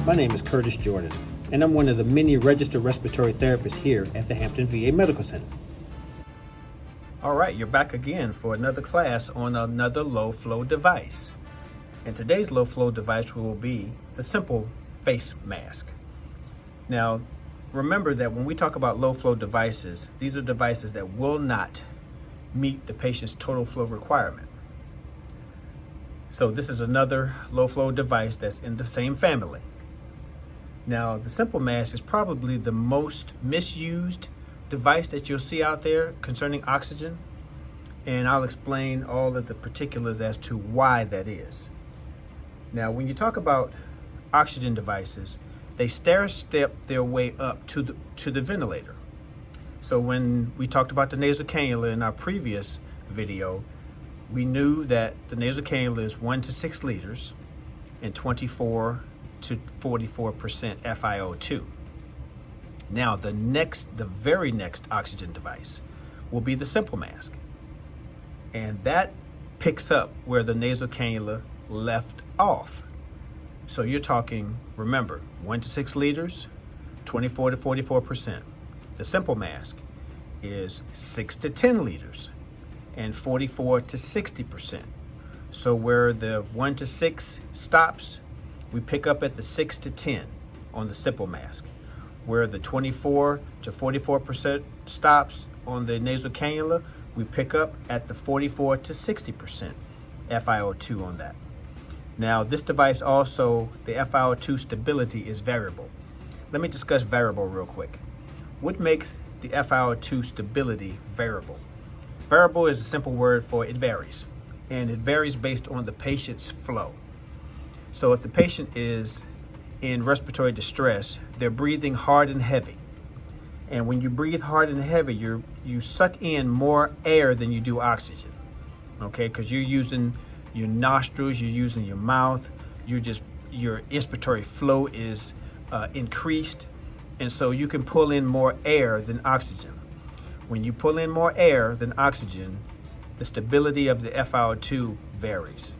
My name is Curtis Jordan, and I'm one of the many registered respiratory therapists here at the Hampton VA Medical Center. All right, you're back again for another class on another low flow device. And today's low flow device will be the simple face mask. Now, remember that when we talk about low flow devices, these are devices that will not meet the patient's total flow requirement. So this is another low flow device that's in the same family. Now, the simple mask is probably the most misused device that you'll see out there concerning oxygen, and I'll explain all of the particulars as to why that is. Now, when you talk about oxygen devices, they stair-step their way up to the ventilator. So when we talked about the nasal cannula in our previous video, we knew that the nasal cannula is 1 to 6 liters and 24 to 44% FiO2. Now, the very next oxygen device will be the simple mask. And that picks up where the nasal cannula left off. So you're talking, remember, 1 to 6 liters, 24 to 44%. The simple mask is 6 to 10 liters and 44 to 60%. So where the 1 to 6 stops, we pick up at the 6 to 10 on the simple mask. Where the 24 to 44% stops on the nasal cannula, we pick up at the 44 to 60% FiO2 on that. Now, this device also, the FiO2 stability is variable. Let me discuss variable real quick. What makes the FiO2 stability variable? Variable is a simple word for it varies, and it varies based on the patient's flow. So if the patient is in respiratory distress, they're breathing hard and heavy. And when you breathe hard and heavy, you suck in more air than you do oxygen, okay? Because you're using your nostrils, you're using your mouth, your inspiratory flow is increased, and so you can pull in more air than oxygen. When you pull in more air than oxygen, the stability of the FiO2 varies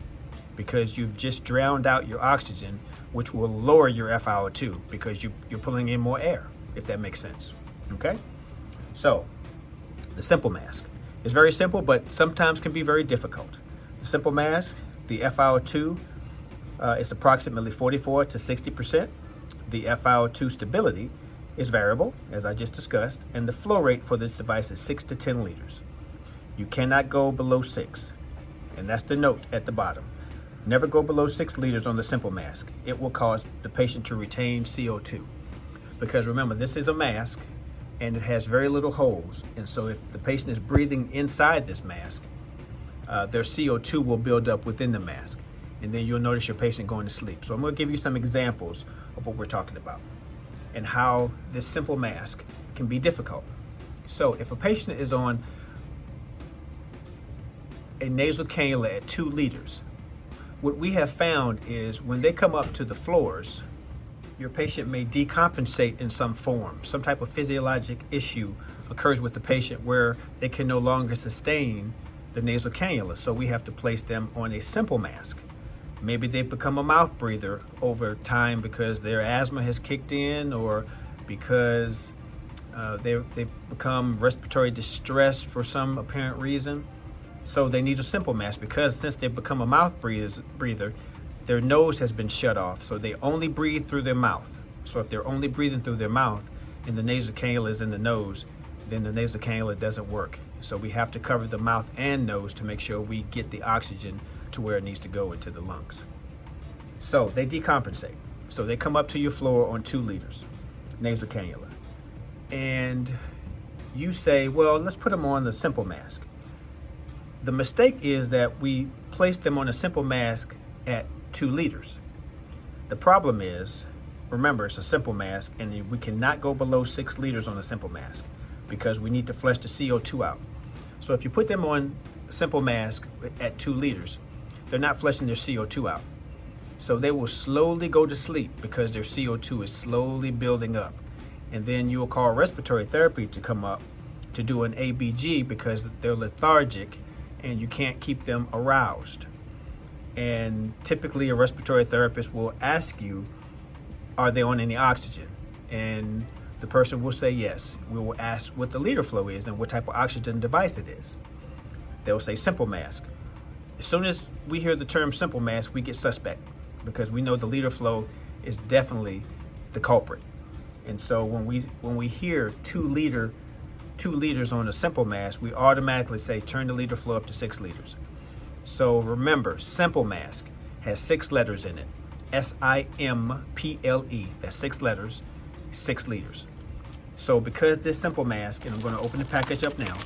because you've just drowned out your oxygen, which will lower your FiO2 because you're pulling in more air, if that makes sense, okay? So, the simple mask is very simple, but sometimes can be very difficult. The simple mask, the FiO2 is approximately 44 to 60%. The FiO2 stability is variable, as I just discussed, and the flow rate for this device is 6 to 10 liters. You cannot go below 6, and that's the note at the bottom. Never go below 6 liters on the simple mask. It will cause the patient to retain CO2. Because remember, this is a mask and it has very little holes. And so if the patient is breathing inside this mask, their CO2 will build up within the mask. And then you'll notice your patient going to sleep. So I'm going to give you some examples of what we're talking about and how this simple mask can be difficult. So if a patient is on a nasal cannula at 2 liters, what we have found is when they come up to the floors, your patient may decompensate in some form. Some type of physiologic issue occurs with the patient where they can no longer sustain the nasal cannula. So we have to place them on a simple mask. Maybe they've become a mouth breather over time because their asthma has kicked in, or because they've become respiratory distressed for some apparent reason. So they need a simple mask because since they've become a mouth breather, their nose has been shut off. So they only breathe through their mouth. So if they're only breathing through their mouth and the nasal cannula is in the nose, then the nasal cannula doesn't work. So we have to cover the mouth and nose to make sure we get the oxygen to where it needs to go into the lungs. So they decompensate. So they come up to your floor on 2 liters nasal cannula. And you say, well, let's put them on the simple mask. The mistake is that we place them on a simple mask at 2 liters. The problem is, remember, it's a simple mask and we cannot go below 6 liters on a simple mask because we need to flush the CO2 out. So if you put them on a simple mask at 2 liters, they're not flushing their CO2 out. So they will slowly go to sleep because their CO2 is slowly building up. And then you will call respiratory therapy to come up to do an ABG because they're lethargic and you can't keep them aroused. And typically a respiratory therapist will ask you, are they on any oxygen? And the person will say yes. We will ask what the liter flow is and what type of oxygen device it is. They'll say simple mask. As soon as we hear the term simple mask, we get suspect because we know the liter flow is definitely the culprit. And so when we hear 2 liters on a simple mask, we automatically say turn the liter flow up to 6 liters. So remember, simple mask has 6 letters in it. SIMPLE. That's 6 letters, 6 liters. So because this simple mask, and I'm going to open the package up now,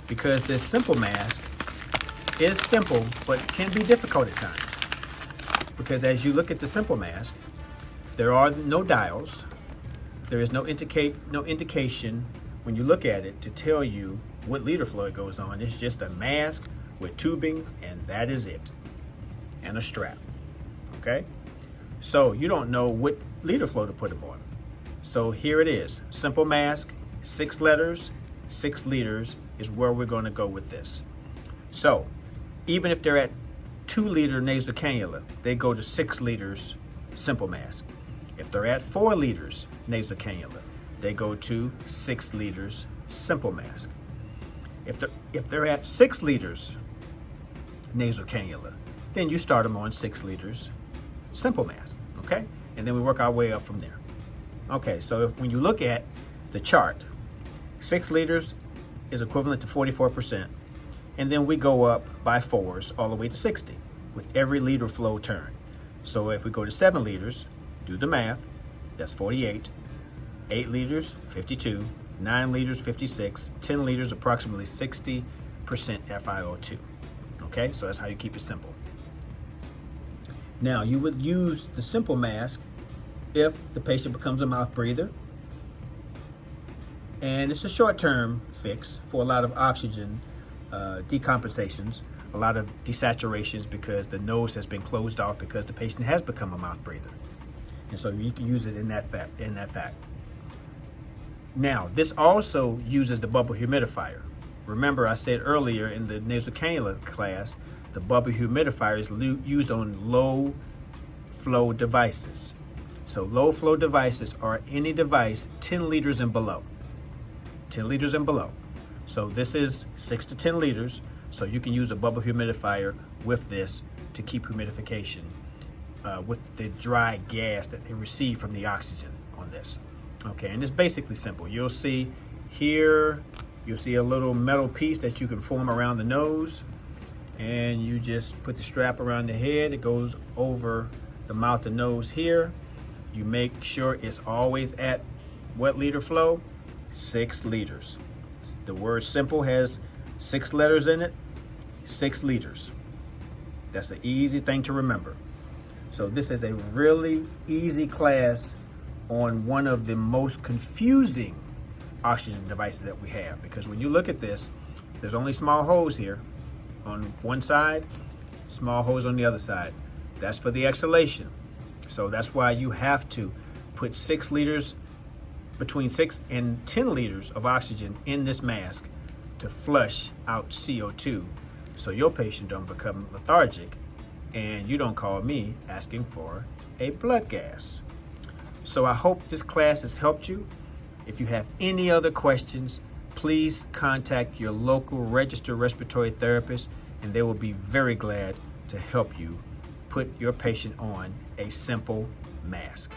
because this simple mask is simple but can be difficult at times. Because as you look at the simple mask, there are no dials. There is no indication when you look at it to tell you what liter flow it goes on. It's just a mask with tubing, and that is it, and a strap. Okay, so you don't know what liter flow to put them on. So here it is, simple mask, 6 letters, 6 liters is where we're going to go with this. So even if they're at 2 liter nasal cannula, they go to 6 liters simple mask. If they're at 4 liters nasal cannula, they go to 6 liters simple mask. If they're at 6 liters nasal cannula, then you start them on 6 liters simple mask, okay? And then we work our way up from there. Okay, so when you look at the chart, 6 liters is equivalent to 44%, and then we go up by 4s all the way to 60 with every liter flow turn. So if we go to 7 liters, do the math, that's 48, 8 liters, 52, 9 liters, 56, 10 liters, approximately 60% FiO2. Okay, so that's how you keep it simple. Now, you would use the simple mask if the patient becomes a mouth breather, and it's a short-term fix for a lot of oxygen decompensations, a lot of desaturations because the nose has been closed off because the patient has become a mouth breather. And so you can use it in that fact. Now, this also uses the bubble humidifier. Remember, I said earlier in the nasal cannula class, the bubble humidifier is used on low flow devices. So low flow devices are any device 10 liters and below. 10 liters and below. So this is 6 to 10 liters. So you can use a bubble humidifier with this to keep humidification with the dry gas that they receive from the oxygen on this. Okay, and it's basically simple. You'll see here, you'll see a little metal piece that you can form around the nose, and you just put the strap around the head. It goes over the mouth and nose here. You make sure it's always at what liter flow? 6 liters. The word simple has 6 letters in it, 6 liters. That's an easy thing to remember. So this is a really easy class on one of the most confusing oxygen devices that we have, because when you look at this, there's only small holes here on one side, small holes on the other side. That's for the exhalation. So that's why you have to put 6 liters, between 6 and 10 liters of oxygen in this mask to flush out CO2 so your patient don't become lethargic and you don't call me asking for a blood gas. So I hope this class has helped you. If you have any other questions, please contact your local registered respiratory therapist, and they will be very glad to help you put your patient on a simple mask.